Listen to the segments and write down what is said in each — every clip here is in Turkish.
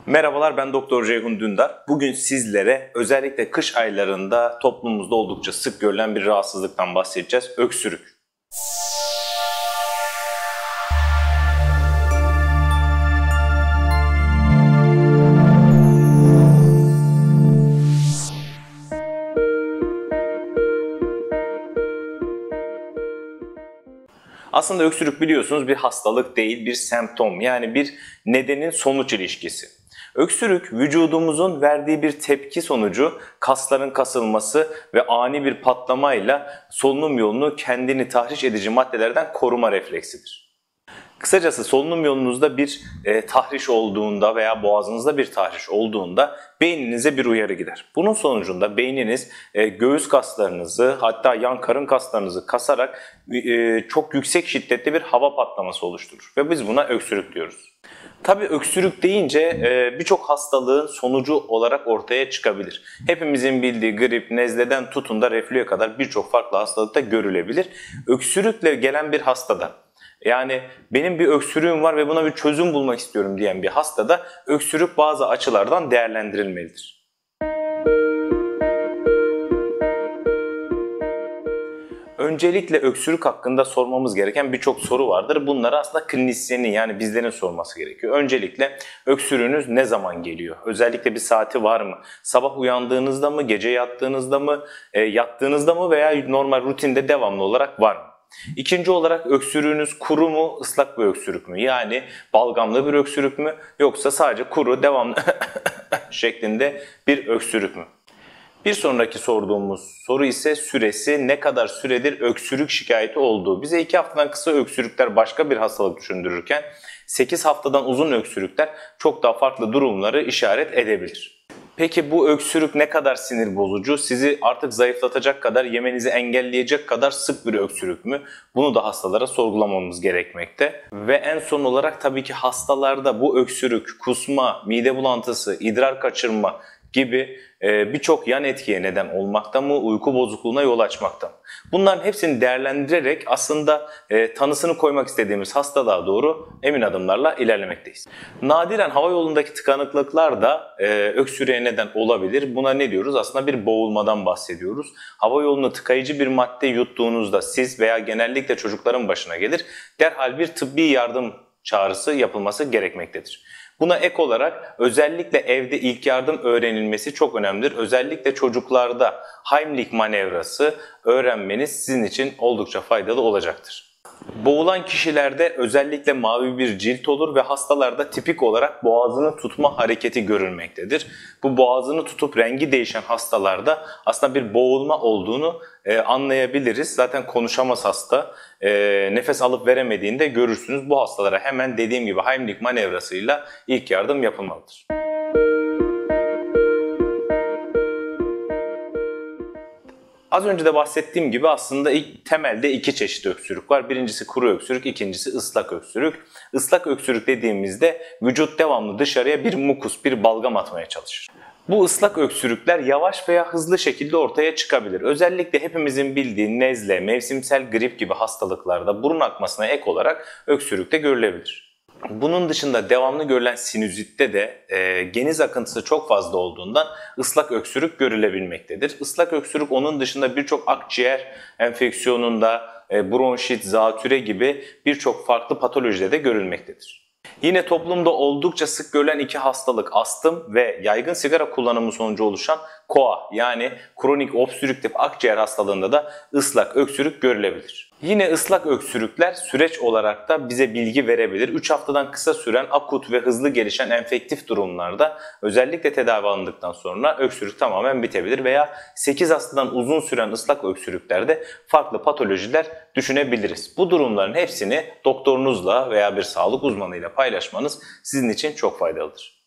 Merhabalar, ben Doktor Ceyhun Dündar. Bugün sizlere özellikle kış aylarında toplumumuzda oldukça sık görülen bir rahatsızlıktan bahsedeceğiz. Öksürük. Aslında öksürük biliyorsunuz bir hastalık değil, bir semptom, yani bir nedenin sonuç ilişkisi. Öksürük vücudumuzun verdiği bir tepki sonucu kasların kasılması ve ani bir patlamayla solunum yolunu kendini tahriş edici maddelerden koruma refleksidir. Kısacası solunum yolunuzda bir tahriş olduğunda veya boğazınızda bir tahriş olduğunda beyninize bir uyarı gider. Bunun sonucunda beyniniz göğüs kaslarınızı, hatta yan karın kaslarınızı kasarak çok yüksek şiddetli bir hava patlaması oluşturur ve biz buna öksürük diyoruz. Tabii öksürük deyince birçok hastalığın sonucu olarak ortaya çıkabilir. Hepimizin bildiği grip, nezleden tutun da reflüye kadar birçok farklı hastalıkta görülebilir. Öksürükle gelen bir hastada, yani benim bir öksürüğüm var ve buna bir çözüm bulmak istiyorum diyen bir hastada öksürük bazı açılardan değerlendirilmelidir. Öncelikle öksürük hakkında sormamız gereken birçok soru vardır. Bunları aslında klinisyenin, yani bizlerin sorması gerekiyor. Öncelikle öksürüğünüz ne zaman geliyor? Özellikle bir saati var mı? Sabah uyandığınızda mı, gece yattığınızda mı veya normal rutinde devamlı olarak var mı? İkinci olarak öksürüğünüz kuru mu, ıslak bir öksürük mü? Yani balgamlı bir öksürük mü, yoksa sadece kuru, devamlı şeklinde bir öksürük mü? Bir sonraki sorduğumuz soru ise süresi, ne kadar süredir öksürük şikayeti olduğu. Bize 2 haftadan kısa öksürükler başka bir hastalık düşündürürken 8 haftadan uzun öksürükler çok daha farklı durumları işaret edebilir. Peki bu öksürük ne kadar sinir bozucu? Sizi artık zayıflatacak kadar, yemenizi engelleyecek kadar sık bir öksürük mü? Bunu da hastalara sorgulamamız gerekmekte. Ve en son olarak tabii ki hastalarda bu öksürük, kusma, mide bulantısı, idrar kaçırma gibi birçok yan etkiye neden olmakta mı, uyku bozukluğuna yol açmakta mı? Bunların hepsini değerlendirerek aslında tanısını koymak istediğimiz hastalığa doğru emin adımlarla ilerlemekteyiz. Nadiren hava yolundaki tıkanıklıklar da öksürüğe neden olabilir. Buna ne diyoruz? Aslında bir boğulmadan bahsediyoruz. Hava yolunu tıkayıcı bir madde yuttuğunuzda siz veya genellikle çocukların başına gelir, derhal bir tıbbi yardım çağrısı yapılması gerekmektedir. Buna ek olarak özellikle evde ilk yardım öğrenilmesi çok önemlidir. Özellikle çocuklarda Heimlich manevrası öğrenmeniz sizin için oldukça faydalı olacaktır. Boğulan kişilerde özellikle mavi bir cilt olur ve hastalarda tipik olarak boğazını tutma hareketi görülmektedir. Bu boğazını tutup rengi değişen hastalarda aslında bir boğulma olduğunu anlayabiliriz. Zaten konuşamaz hasta, nefes alıp veremediğinde görürsünüz. Bu hastalara hemen dediğim gibi Heimlich manevrasıyla ilk yardım yapılmalıdır. Az önce de bahsettiğim gibi aslında temelde 2 çeşit öksürük var. Birincisi kuru öksürük, ikincisi ıslak öksürük. Islak öksürük dediğimizde vücut devamlı dışarıya bir mukus, bir balgam atmaya çalışır. Bu ıslak öksürükler yavaş veya hızlı şekilde ortaya çıkabilir. Özellikle hepimizin bildiği nezle, mevsimsel grip gibi hastalıklarda burun akmasına ek olarak öksürük de görülebilir. Bunun dışında devamlı görülen sinüzitte de geniz akıntısı çok fazla olduğundan ıslak öksürük görülebilmektedir. Islak öksürük onun dışında birçok akciğer enfeksiyonunda, bronşit, zatüre gibi birçok farklı patolojide de görülmektedir. Yine toplumda oldukça sık görülen 2 hastalık, astım ve yaygın sigara kullanımı sonucu oluşan KOA, yani kronik obstrüktif akciğer hastalığında da ıslak öksürük görülebilir. Yine ıslak öksürükler süreç olarak da bize bilgi verebilir. 3 haftadan kısa süren akut ve hızlı gelişen enfektif durumlarda özellikle tedavi alındıktan sonra öksürük tamamen bitebilir veya 8 haftadan uzun süren ıslak öksürüklerde farklı patolojiler düşünebiliriz. Bu durumların hepsini doktorunuzla veya bir sağlık uzmanıyla paylaşmanız sizin için çok faydalıdır.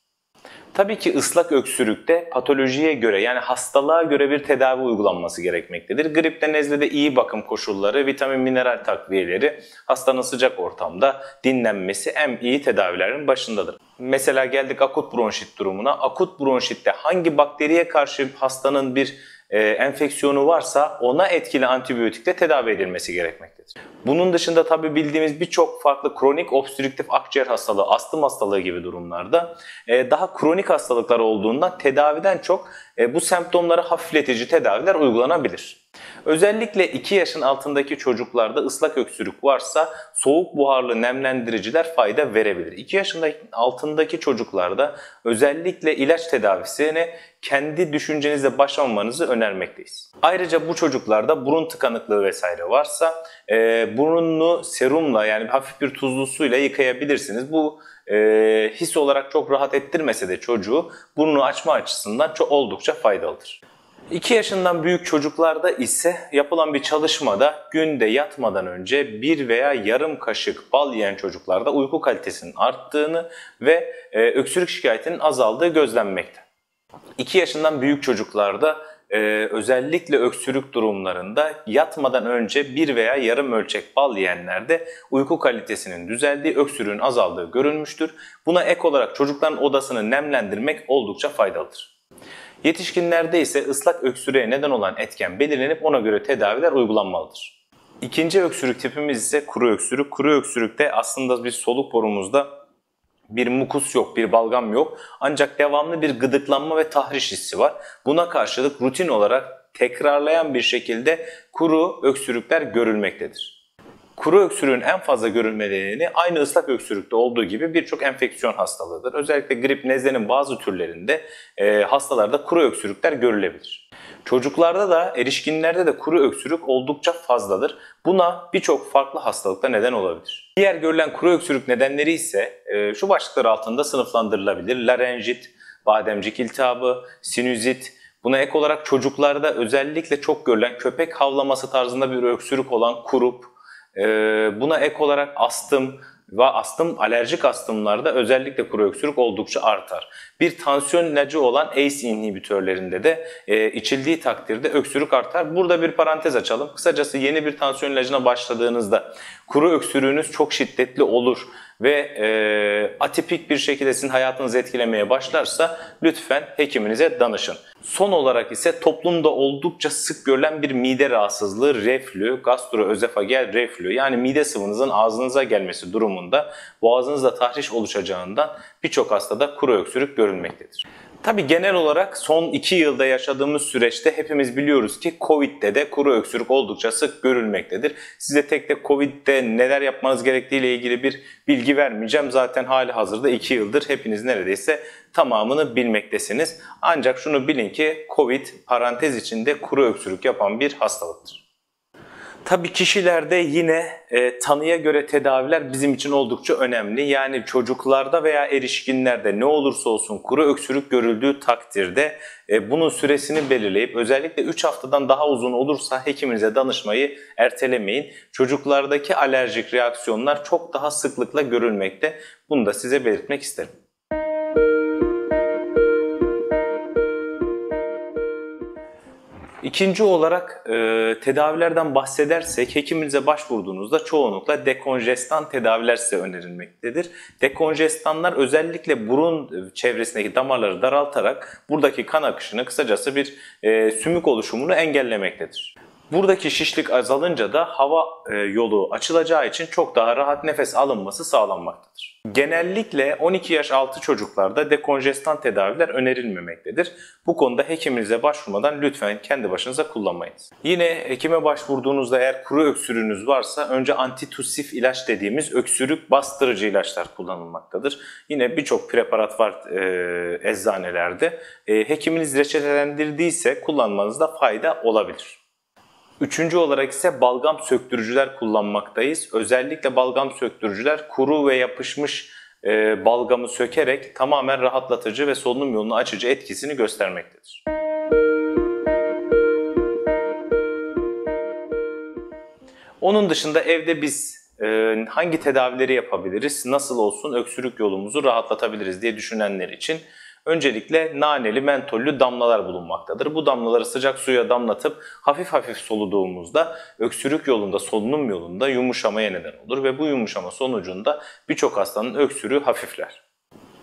Tabii ki ıslak öksürükte patolojiye göre, yani hastalığa göre bir tedavi uygulanması gerekmektedir. Gripte, nezlede iyi bakım koşulları, vitamin, mineral takviyeleri, hastanın sıcak ortamda dinlenmesi en iyi tedavilerin başındadır. Mesela geldik akut bronşit durumuna. Akut bronşitte hangi bakteriye karşı hastanın bir enfeksiyonu varsa ona etkili antibiyotikle tedavi edilmesi gerekmektedir. Bunun dışında tabi bildiğimiz birçok farklı kronik obstrüktif akciğer hastalığı, astım hastalığı gibi durumlarda daha kronik hastalıklar olduğundan tedaviden çok bu semptomları hafifletici tedaviler uygulanabilir. Özellikle 2 yaşın altındaki çocuklarda ıslak öksürük varsa soğuk buharlı nemlendiriciler fayda verebilir. 2 yaşın altındaki çocuklarda özellikle ilaç tedavisine kendi düşüncenizle başlamamanızı önermekteyiz. Ayrıca bu çocuklarda burun tıkanıklığı vesaire varsa burnunu serumla yani hafif bir tuzlu suyla yıkayabilirsiniz. Bu his olarak çok rahat ettirmese de çocuğu burnunu açma açısından oldukça faydalıdır. 2 yaşından büyük çocuklarda ise yapılan bir çalışmada günde yatmadan önce 1 veya yarım kaşık bal yiyen çocuklarda uyku kalitesinin arttığını ve öksürük şikayetinin azaldığı gözlenmekte. 2 yaşından büyük çocuklarda özellikle öksürük durumlarında yatmadan önce 1 veya yarım ölçek bal yiyenlerde uyku kalitesinin düzeldiği, öksürüğün azaldığı görülmüştür. Buna ek olarak çocukların odasını nemlendirmek oldukça faydalıdır. Yetişkinlerde ise ıslak öksürüğe neden olan etken belirlenip ona göre tedaviler uygulanmalıdır. İkinci öksürük tipimiz ise kuru öksürük. Kuru öksürükte aslında bir soluk borumuzda bir mukus yok, bir balgam yok. Ancak devamlı bir gıdıklanma ve tahriş hissi var. Buna karşılık rutin olarak tekrarlayan bir şekilde kuru öksürükler görülmektedir. Kuru öksürüğün en fazla görülme aynı ıslak öksürükte olduğu gibi birçok enfeksiyon hastalığıdır. Özellikle grip, nezlenin bazı türlerinde hastalarda kuru öksürükler görülebilir. Çocuklarda da erişkinlerde de kuru öksürük oldukça fazladır. Buna birçok farklı hastalıkta neden olabilir. Diğer görülen kuru öksürük nedenleri ise şu başlıklar altında sınıflandırılabilir. Larenjit, bademcik iltihabı, sinüzit. Buna ek olarak çocuklarda özellikle çok görülen köpek havlaması tarzında bir öksürük olan kurup, buna ek olarak astım ve alerjik astımlarda özellikle kuru öksürük oldukça artar. Bir tansiyon ilacı olan ACE inhibitörlerinde de içildiği takdirde öksürük artar. Burada bir parantez açalım. Kısacası yeni bir tansiyon ilacına başladığınızda kuru öksürüğünüz çok şiddetli olur ve atipik bir şekilde sizin hayatınızı etkilemeye başlarsa lütfen hekiminize danışın. Son olarak ise toplumda oldukça sık görülen bir mide rahatsızlığı reflü, gastroözofagel reflü yani mide sıvınızın ağzınıza gelmesi durumunda boğazınızda tahriş oluşacağından birçok hastada kuru öksürük görülmektedir. Tabii genel olarak son 2 yılda yaşadığımız süreçte hepimiz biliyoruz ki Covid'de de kuru öksürük oldukça sık görülmektedir. Size tek tek Covid'de neler yapmanız gerektiği ile ilgili bir bilgi vermeyeceğim. Zaten hali hazırda 2 yıldır hepiniz neredeyse tamamını bilmektesiniz. Ancak şunu bilin ki Covid parantez içinde kuru öksürük yapan bir hastalıktır. Tabii kişilerde yine tanıya göre tedaviler bizim için oldukça önemli. Yani çocuklarda veya erişkinlerde ne olursa olsun kuru öksürük görüldüğü takdirde bunun süresini belirleyip özellikle 3 haftadan daha uzun olursa hekiminize danışmayı ertelemeyin. Çocuklardaki alerjik reaksiyonlar çok daha sıklıkla görülmekte. Bunu da size belirtmek isterim. İkinci olarak tedavilerden bahsedersek hekiminize başvurduğunuzda çoğunlukla dekonjestan tedaviler size önerilmektedir. Dekonjestanlar özellikle burun çevresindeki damarları daraltarak buradaki kan akışını kısacası bir sümük oluşumunu engellemektedir. Buradaki şişlik azalınca da hava yolu açılacağı için çok daha rahat nefes alınması sağlanmaktadır. Genellikle 12 yaş altı çocuklarda dekonjestan tedaviler önerilmemektedir. Bu konuda hekiminize başvurmadan lütfen kendi başınıza kullanmayınız. Yine hekime başvurduğunuzda eğer kuru öksürüğünüz varsa önce antitussif ilaç dediğimiz öksürük bastırıcı ilaçlar kullanılmaktadır. Yine birçok preparat var eczanelerde. Hekiminiz reçetelendirdiyse kullanmanızda fayda olabilir. Üçüncü olarak ise balgam söktürücüler kullanmaktayız. Özellikle balgam söktürücüler kuru ve yapışmış balgamı sökerek tamamen rahatlatıcı ve solunum yolunu açıcı etkisini göstermektedir. Onun dışında evde biz hangi tedavileri yapabiliriz, nasıl olsun öksürük yolumuzu rahatlatabiliriz diye düşünenler için öncelikle naneli, mentollü damlalar bulunmaktadır. Bu damlaları sıcak suya damlatıp hafif hafif soluduğumuzda öksürük yolunda, solunum yolunda yumuşamaya neden olur ve bu yumuşama sonucunda birçok hastanın öksürüğü hafifler.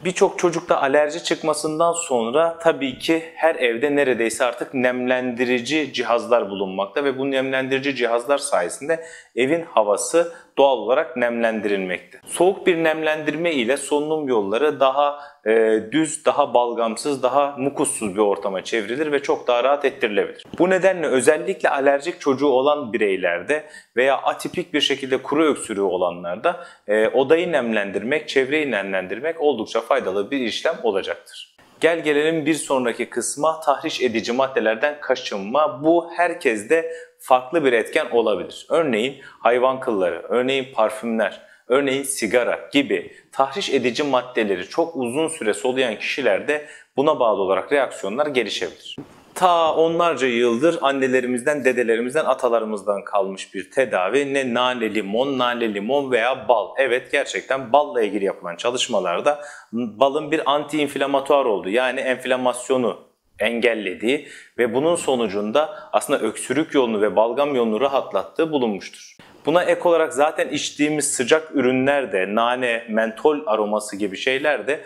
Birçok çocukta alerji çıkmasından sonra tabii ki her evde neredeyse artık nemlendirici cihazlar bulunmakta ve bu nemlendirici cihazlar sayesinde evin havası doğal olarak nemlendirilmekte. Soğuk bir nemlendirme ile solunum yolları daha düz, daha balgamsız, daha mukussuz bir ortama çevrilir ve çok daha rahat ettirilebilir. Bu nedenle özellikle alerjik çocuğu olan bireylerde veya atipik bir şekilde kuru öksürüğü olanlarda odayı nemlendirmek, çevreyi nemlendirmek oldukça faydalı bir işlem olacaktır. Gel gelelim bir sonraki kısma, tahriş edici maddelerden kaçınma. Bu herkeste farklı bir etken olabilir. Örneğin hayvan kılları, örneğin parfümler, örneğin sigara gibi tahriş edici maddeleri çok uzun süre soluyan kişilerde buna bağlı olarak reaksiyonlar gelişebilir. Ta onlarca yıldır annelerimizden, dedelerimizden, atalarımızdan kalmış bir tedavi. Ne nane limon veya bal. Evet, gerçekten balla ilgili yapılan çalışmalarda balın bir anti-inflamatuar olduğu, yani enflamasyonu engellediği ve bunun sonucunda aslında öksürük yolunu ve balgam yolunu rahatlattığı bulunmuştur. Buna ek olarak zaten içtiğimiz sıcak ürünler de, nane, mentol aroması gibi şeyler de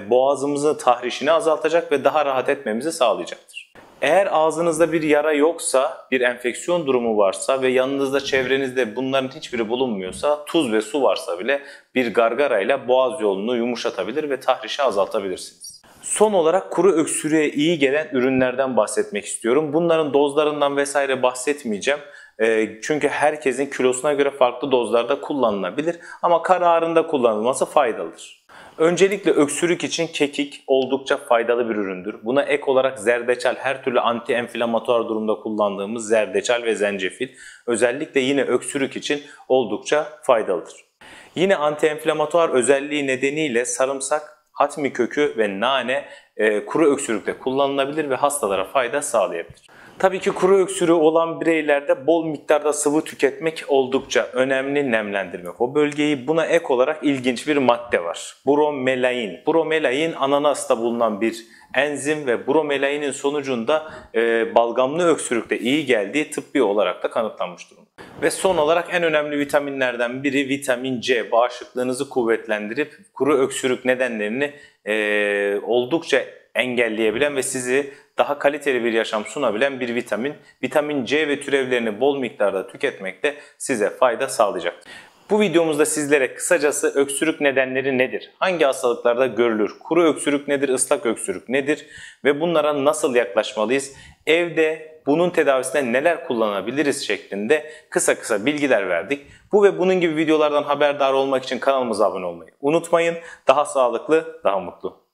boğazımızın tahrişini azaltacak ve daha rahat etmemizi sağlayacaktır. Eğer ağzınızda bir yara yoksa, bir enfeksiyon durumu varsa ve yanınızda, çevrenizde bunların hiçbiri bulunmuyorsa, tuz ve su varsa bile bir gargarayla boğaz yolunu yumuşatabilir ve tahrişi azaltabilirsiniz. Son olarak kuru öksürüğe iyi gelen ürünlerden bahsetmek istiyorum. Bunların dozlarından vesaire bahsetmeyeceğim. Çünkü herkesin kilosuna göre farklı dozlarda kullanılabilir ama kararında kullanılması faydalıdır. Öncelikle öksürük için kekik oldukça faydalı bir üründür. Buna ek olarak zerdeçal, her türlü anti-enflamatuar durumda kullandığımız zerdeçal ve zencefil özellikle yine öksürük için oldukça faydalıdır. Yine anti-enflamatuar özelliği nedeniyle sarımsak, hatmi kökü ve nane kuru öksürükte kullanılabilir ve hastalara fayda sağlayabilir. Tabii ki kuru öksürüğü olan bireylerde bol miktarda sıvı tüketmek oldukça önemli, nemlendirmek o bölgeyi. Buna ek olarak ilginç bir madde var. Bromelain. Bromelain ananasta bulunan bir enzim ve bromelainin sonucunda balgamlı öksürükte iyi geldiği tıbbi olarak da kanıtlanmış durumda. Ve son olarak en önemli vitaminlerden biri vitamin C. Bağışıklığınızı kuvvetlendirip kuru öksürük nedenlerini oldukça engelleyebilen ve sizi daha kaliteli bir yaşam sunabilen bir vitamin. Vitamin C ve türevlerini bol miktarda tüketmek de size fayda sağlayacaktır. Bu videomuzda sizlere kısacası öksürük nedenleri nedir? Hangi hastalıklarda görülür? Kuru öksürük nedir? Islak öksürük nedir? Ve bunlara nasıl yaklaşmalıyız? Evde bunun tedavisine neler kullanabiliriz şeklinde kısa bilgiler verdik. Bu ve bunun gibi videolardan haberdar olmak için kanalımıza abone olmayı unutmayın. Daha sağlıklı, daha mutlu.